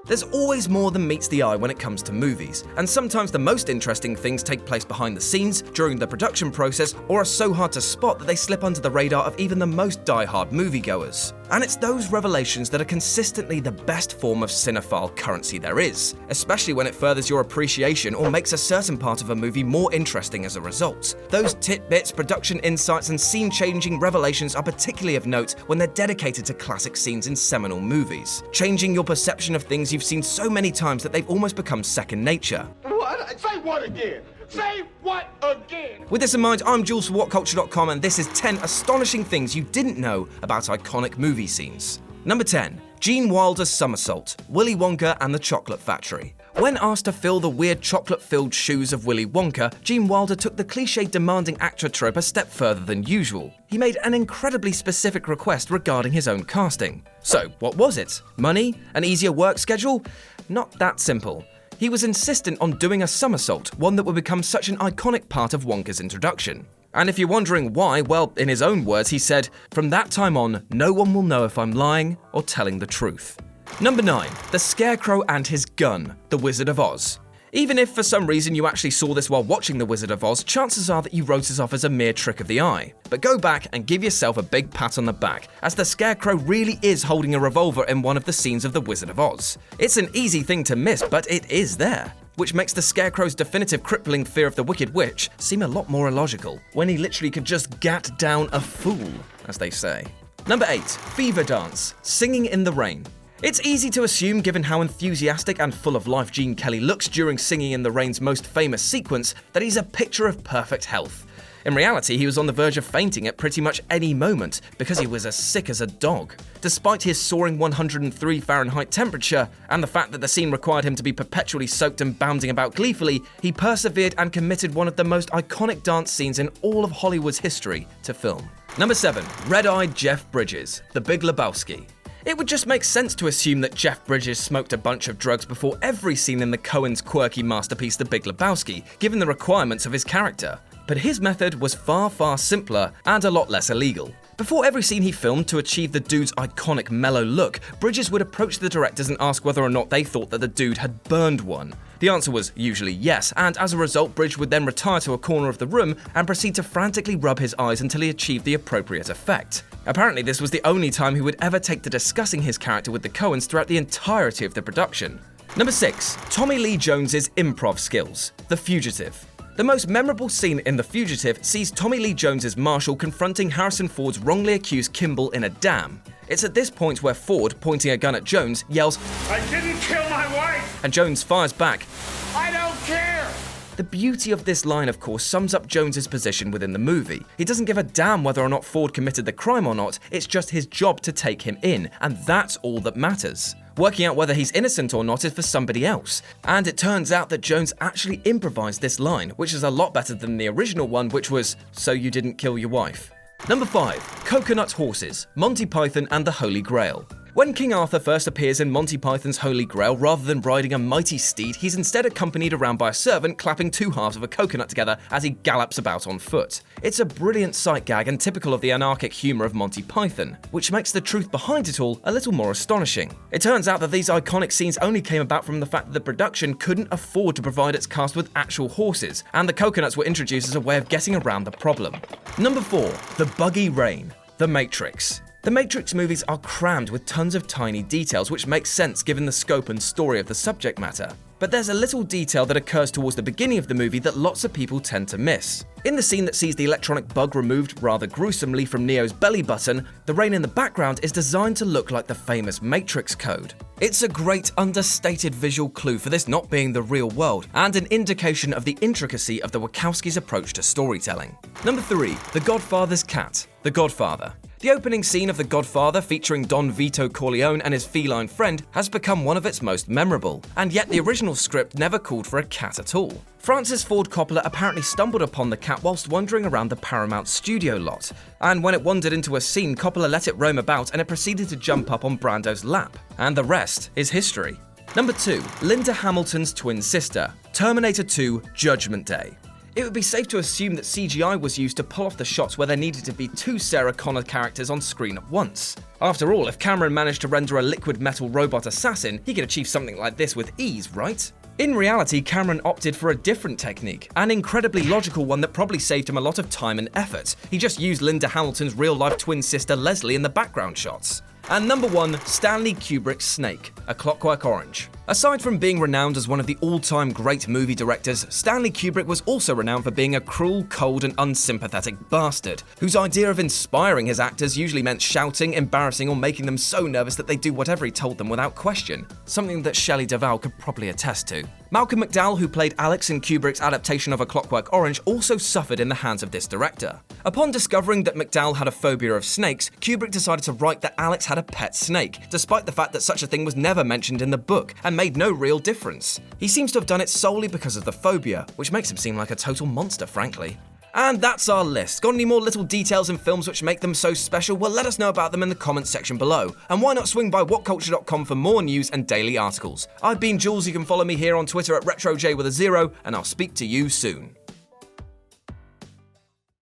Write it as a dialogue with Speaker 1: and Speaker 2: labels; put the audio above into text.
Speaker 1: There's always more than meets the eye when it comes to movies, and sometimes the most interesting things take place behind the scenes, during the production process, or are so hard to spot that they slip under the radar of even the most die-hard moviegoers. And it's those revelations that are consistently the best form of cinephile currency there is, especially when it furthers your appreciation or makes a certain part of a movie more interesting as a result. Those tidbits, production insights, and scene-changing revelations are particularly of note when they're dedicated to classic scenes in seminal movies, changing your perception of things you've seen so many times that they've almost become second nature.
Speaker 2: What? Say what again? Say what again?
Speaker 1: With this in mind, I'm Jules for Whatculture.com, and this is 10 astonishing things you didn't know about iconic movie scenes. Number 10. Gene Wilder's somersault, Willy Wonka and the Chocolate Factory. When asked to fill the weird chocolate-filled shoes of Willy Wonka, Gene Wilder took the cliché demanding actor trope a step further than usual. He made an incredibly specific request regarding his own casting. So, what was it? Money? An easier work schedule? Not that simple. He was insistent on doing a somersault, one that would become such an iconic part of Wonka's introduction. And if you're wondering why, well, in his own words, he said, "From that time on, no one will know if I'm lying or telling the truth." Number 9. The Scarecrow and his gun, The Wizard of Oz. Even if for some reason you actually saw this while watching The Wizard of Oz, chances are that you wrote this off as a mere trick of the eye. But go back and give yourself a big pat on the back, as the Scarecrow really is holding a revolver in one of the scenes of The Wizard of Oz. It's an easy thing to miss, but it is there, which makes the Scarecrow's definitive crippling fear of the Wicked Witch seem a lot more illogical, when he literally could just gat down a fool, as they say. Number 8. Fever Dance, Singing in the Rain. It's easy to assume, given how enthusiastic and full of life Gene Kelly looks during Singing in the Rain's most famous sequence, that he's a picture of perfect health. In reality, he was on the verge of fainting at pretty much any moment because he was as sick as a dog. Despite his soaring 103 Fahrenheit temperature and the fact that the scene required him to be perpetually soaked and bounding about gleefully, he persevered and committed one of the most iconic dance scenes in all of Hollywood's history to film. Number 7. Red-Eyed Jeff Bridges, The Big Lebowski. It would just make sense to assume that Jeff Bridges smoked a bunch of drugs before every scene in the Coens' quirky masterpiece The Big Lebowski, given the requirements of his character. But his method was far, far simpler and a lot less illegal. Before every scene he filmed to achieve the dude's iconic mellow look, Bridges would approach the directors and ask whether or not they thought that the dude had burned one. The answer was usually yes, and as a result, Bridge would then retire to a corner of the room and proceed to frantically rub his eyes until he achieved the appropriate effect. Apparently, this was the only time he would ever take to discussing his character with the Coens throughout the entirety of the production. Number 6. Tommy Lee Jones's improv skills, The Fugitive. The most memorable scene in The Fugitive sees Tommy Lee Jones's Marshall confronting Harrison Ford's wrongly accused Kimball in a dam. It's at this point where Ford, pointing a gun at Jones, yells, "I didn't kill my wife!" And Jones fires back, "I don't care!" The beauty of this line, of course, sums up Jones's position within the movie. He doesn't give a damn whether or not Ford committed the crime or not, it's just his job to take him in, and that's all that matters. Working out whether he's innocent or not is for somebody else. And it turns out that Jones actually improvised this line, which is a lot better than the original one, which was, "So you didn't kill your wife." Number 5. Coconut Horses, Monty Python and the Holy Grail. When King Arthur first appears in Monty Python's Holy Grail, rather than riding a mighty steed, he's instead accompanied around by a servant clapping two halves of a coconut together as he gallops about on foot. It's a brilliant sight gag and typical of the anarchic humour of Monty Python, which makes the truth behind it all a little more astonishing. It turns out that these iconic scenes only came about from the fact that the production couldn't afford to provide its cast with actual horses, and the coconuts were introduced as a way of getting around the problem. Number 4. The Buggy Rain, The Matrix. The Matrix movies are crammed with tons of tiny details, which makes sense given the scope and story of the subject matter. But there's a little detail that occurs towards the beginning of the movie that lots of people tend to miss. In the scene that sees the electronic bug removed rather gruesomely from Neo's belly button, the rain in the background is designed to look like the famous Matrix code. It's a great understated visual clue for this not being the real world, and an indication of the intricacy of the Wachowskis' approach to storytelling. Number 3. The Godfather's cat, The Godfather. The opening scene of The Godfather, featuring Don Vito Corleone and his feline friend, has become one of its most memorable, and yet the original script never called for a cat at all. Francis Ford Coppola apparently stumbled upon the cat whilst wandering around the Paramount studio lot, and when it wandered into a scene, Coppola let it roam about and it proceeded to jump up on Brando's lap. And the rest is history. Number 2. Linda Hamilton's twin sister, Terminator 2: Judgment Day. It would be safe to assume that CGI was used to pull off the shots where there needed to be 2 Sarah Connor characters on screen at once. After all, if Cameron managed to render a liquid metal robot assassin, he could achieve something like this with ease, right? In reality, Cameron opted for a different technique, an incredibly logical one that probably saved him a lot of time and effort. He just used Linda Hamilton's real-life twin sister Leslie in the background shots. And number 1, Stanley Kubrick's Snake, A Clockwork Orange. Aside from being renowned as one of the all-time great movie directors, Stanley Kubrick was also renowned for being a cruel, cold, and unsympathetic bastard, whose idea of inspiring his actors usually meant shouting, embarrassing, or making them so nervous that they'd do whatever he told them without question, something that Shelley Duvall could probably attest to. Malcolm McDowell, who played Alex in Kubrick's adaptation of A Clockwork Orange, also suffered in the hands of this director. Upon discovering that McDowell had a phobia of snakes, Kubrick decided to write that Alex had a pet snake, despite the fact that such a thing was never mentioned in the book and made no real difference. He seems to have done it solely because of the phobia, which makes him seem like a total monster, frankly. And that's our list. Got any more little details in films which make them so special? Well, let us know about them in the comments section below. And why not swing by Whatculture.com for more news and daily articles. I've been Jules, you can follow me here on Twitter at RetroJ with a 0, and I'll speak to you soon.